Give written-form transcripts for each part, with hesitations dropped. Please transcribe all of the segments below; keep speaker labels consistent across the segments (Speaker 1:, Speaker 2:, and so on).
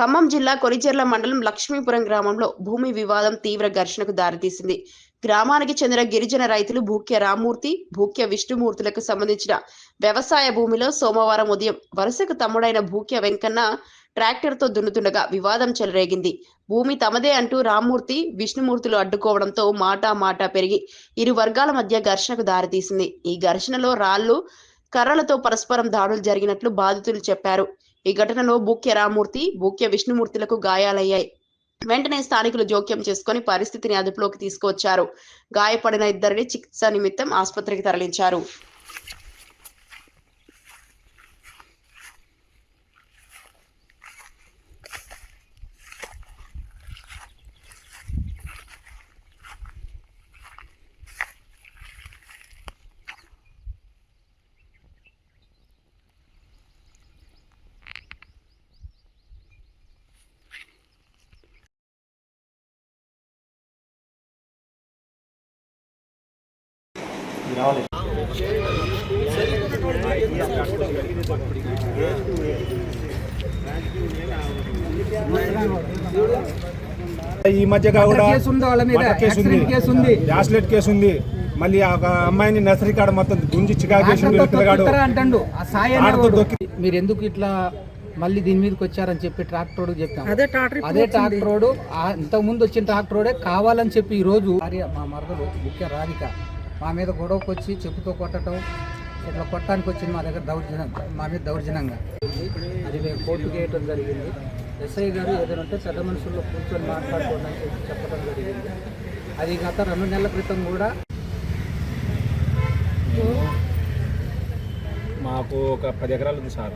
Speaker 1: ఖమ్మం జిల్లా కొరిచెర్ల మండలం లక్ష్మీపురం గ్రామంలో భూమి వివాదం తీవ్ర ఘర్షణకు దారితీసింది. గ్రామానికి చెందిన గిరిజన రైతులు భూక్య రామ్మూర్తి, భూక్య విష్ణుమూర్తులకు సంబంధించిన వ్యవసాయ భూమిలో సోమవారం ఉదయం వరుసకు తమ్ముడైన భూక్య వెంకన్న ట్రాక్టర్తో దున్నుతుండగా వివాదం చెలరేగింది. భూమి తమదే అంటూ రామ్మూర్తి, విష్ణుమూర్తులు అడ్డుకోవడంతో మాటా పెరిగి ఇరు వర్గాల మధ్య ఘర్షణకు దారితీసింది. ఈ ఘర్షణలో రాళ్లు, కర్రలతో పరస్పరం దాడులు జరిగినట్లు బాధితులు చెప్పారు. ఈ ఘటనలో భూక్య రామ్మూర్తి, భూక్య విష్ణుమూర్తులకు గాయాలయ్యాయి. వెంటనే స్థానికులు జోక్యం చేసుకుని పరిస్థితిని అదుపులోకి తీసుకువచ్చారు. గాయపడిన ఇద్దరిని చికిత్స నిమిత్తం ఆసుపత్రికి తరలించారు.
Speaker 2: ఈ మధ్య కూడా కేసు ఉంది. మళ్ళీ ఆ అమ్మాయిని నర్సరీ కాడ మొత్తం గుంజి
Speaker 3: మీరు ఎందుకు ఇట్లా మళ్ళీ దీని మీదకి వచ్చారని చెప్పి ట్రాక్టర్ చెప్తాం. అదే ట్రాక్టర్ ఇంతకు ముందు వచ్చిన ట్రాక్టరోడే కావాలని చెప్పి ఈ రోజు మా మరదలు ముఖ్య రాధిక మా మీద గొడవకు వచ్చి చెప్పుతో కొట్టడం, ఇట్లా కొట్టడానికి వచ్చింది. మా మీద దౌర్జన్యంగా అది మేము కోర్టుకు వేయటం జరిగింది. ఎస్ఐ గారు ఏదైనా ఉంటే పెద్ద మనుషుల్లో కూర్చొని మాట్లాడుకోండి అని చెప్పి చెప్పడం జరిగింది. అది గత 2 నెలల క్రితం కూడా
Speaker 2: మాకు ఒక 10 ఎకరాలు ఉంది సార్.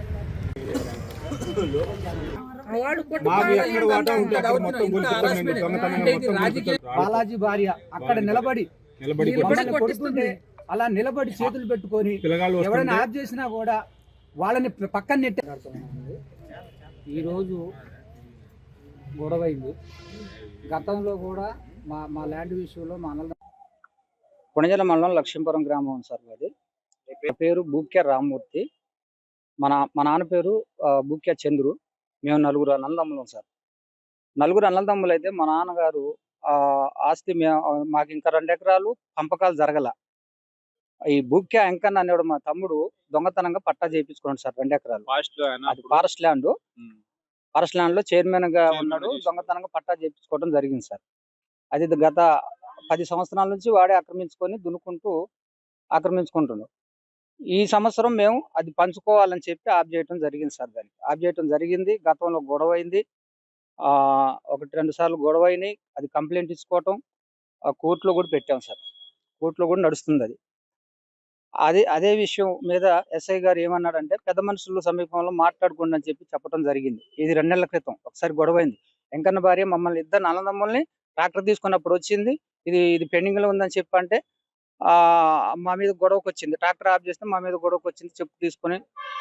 Speaker 3: బాలాజీ భార్య అక్కడ నిలబడి కొడుతుంటే అలా నిలబడి చేతులు పెట్టుకొని ఎవరైనా ఆఫ్ చేసినా కూడా వాళ్ళని పక్కన నెట్టారు. ఈరోజు గొడవైంది. గతంలో కూడా మా ల్యాండ్ విషయంలో మా కొణిజల మండలం లక్ష్మీపురం గ్రామం సార్. అది పేరు భూక్య రామ్మూర్తి, మా నాన్న పేరు భూక్య చంద్రు. మేము 4 అన్నదమ్ములం సార్. 4 అన్నదమ్ములు అయితే మా నాన్నగారు ఆస్తి మాకు ఇంకా 2 ఎకరాలు పంపకాలు జరగల. ఈ భూక్య వెంకన్న అనేవాడు మా తమ్ముడు దొంగతనంగా పట్టా చేయించుకున్నాడు సార్. 2 ఎకరాలు అది ఫారెస్ట్ ల్యాండ్. ఫారెస్ట్ ల్యాండ్ లో చైర్మన్ గా ఉన్నాడు. దొంగతనంగా పట్టా చేయించుకోవడం జరిగింది సార్. అది గత 10 సంవత్సరాల నుంచి వాడే ఆక్రమించుకుంటున్నాడు. ఈ సంవత్సరం మేము అది పంచుకోవాలని చెప్పి ఆఫ్ చేయడం జరిగింది సార్. దానికి ఆఫ్ చేయడం జరిగింది. గతంలో గొడవ అయింది, 1-2 సార్లు గొడవ అయినాయి. అది కంప్లైంట్ ఇచ్చుకోవటం కోర్టులో కూడా పెట్టాం సార్. కోర్టులో కూడా నడుస్తుంది అది. అదే విషయం మీద ఎస్ఐ గారు ఏమన్నాడంటే పెద్ద మనుషుల సమీపంలో మాట్లాడుకోండి అని చెప్పి చెప్పడం జరిగింది. ఇది 2 నెలల క్రితం ఒకసారి గొడవ అయింది. వెంకన్న భార్య మమ్మల్ని ఇద్దరు అన్నదమ్ముల్ని ట్రాక్టర్ తీసుకున్నప్పుడు వచ్చింది. ఇది పెండింగ్ లో ఉందని చెప్పి అంటే మా మీద గొడవకు వచ్చింది. ట్రాక్టర్ ఆఫ్ చేస్తే మా మీద గొడవకు వచ్చింది. చెప్పు తీసుకుని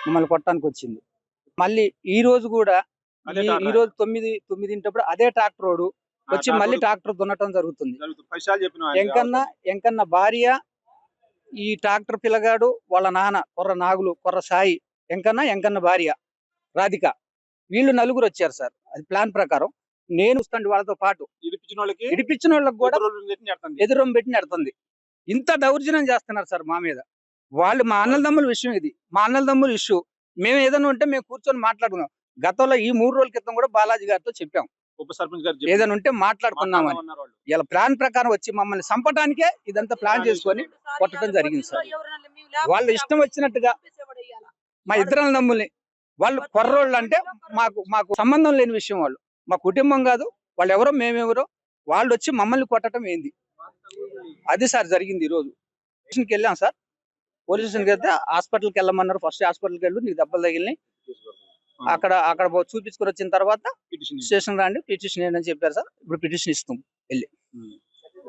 Speaker 3: మమ్మల్ని కొట్టడానికి వచ్చింది. మళ్ళీ ఈ రోజు కూడా ఈ రోజు 9 అదే ట్రాక్టర్ రోడ్డు వచ్చి మళ్ళీ ట్రాక్టర్ దున్నటం జరుగుతుంది. వెంకన్న భార్య, ఈ ట్రాక్టర్ పిల్లగాడు, వాళ్ళ నాన్న కొర్ర నాగులు, కొర్ర సాయి, వెంకన్న భార్య రాధిక, వీళ్ళు 4 వచ్చారు సార్. అది ప్లాన్ ప్రకారం. నేను వస్తాను వాళ్ళతో పాటు. ఇడిపించిన వాళ్ళకి కూడా ఎదురు పెట్టి నడుతుంది. ఇంత దౌర్జన్యం చేస్తున్నారు సార్ మా మీద. వాళ్ళు మా అన్నదమ్ముల విషయం ఇది. మా అన్నదమ్ముల ఇష్యూ. మేము ఏదైనా ఉంటే మేము కూర్చొని మాట్లాడుకున్నాం. గతంలో ఈ 3 రోజుల క్రితం కూడా బాలాజీ గారితో చెప్పాం, ఉప సర్పంచ్ గారు ఏదైనా ఉంటే మాట్లాడుకున్నామని. ఇలా ప్లాన్ ప్రకారం వచ్చి మమ్మల్ని చంపడానికే ఇదంతా ప్లాన్ చేసుకొని కొట్టడం జరిగింది సార్. వాళ్ళు ఇష్టం వచ్చినట్టుగా మా ఇద్దరు అన్నదమ్ముల్ని, వాళ్ళు కుర్రోళ్ళు అంటే మాకు సంబంధం లేని విషయం. వాళ్ళు మా కుటుంబం కాదు. వాళ్ళు ఎవరో మేమెవరో వాళ్ళు వచ్చి మమ్మల్ని కొట్టడం ఏంది? అది సార్ జరిగింది. ఈరోజు స్టేషన్కి వెళ్ళాం సార్. పోలీస్ స్టేషన్కి వెళ్తే హాస్పిటల్కి వెళ్ళమన్నారు. ఫస్ట్ హాస్పిటల్కి వెళ్ళు, నీకు దెబ్బలు తగిలినాయి, అక్కడ చూపించుకొని వచ్చిన తర్వాత స్టేషన్ రండి, పిటిషన్ ఏంటని చెప్పారు సార్. ఇప్పుడు పిటిషన్ ఇస్తాం వెళ్ళి.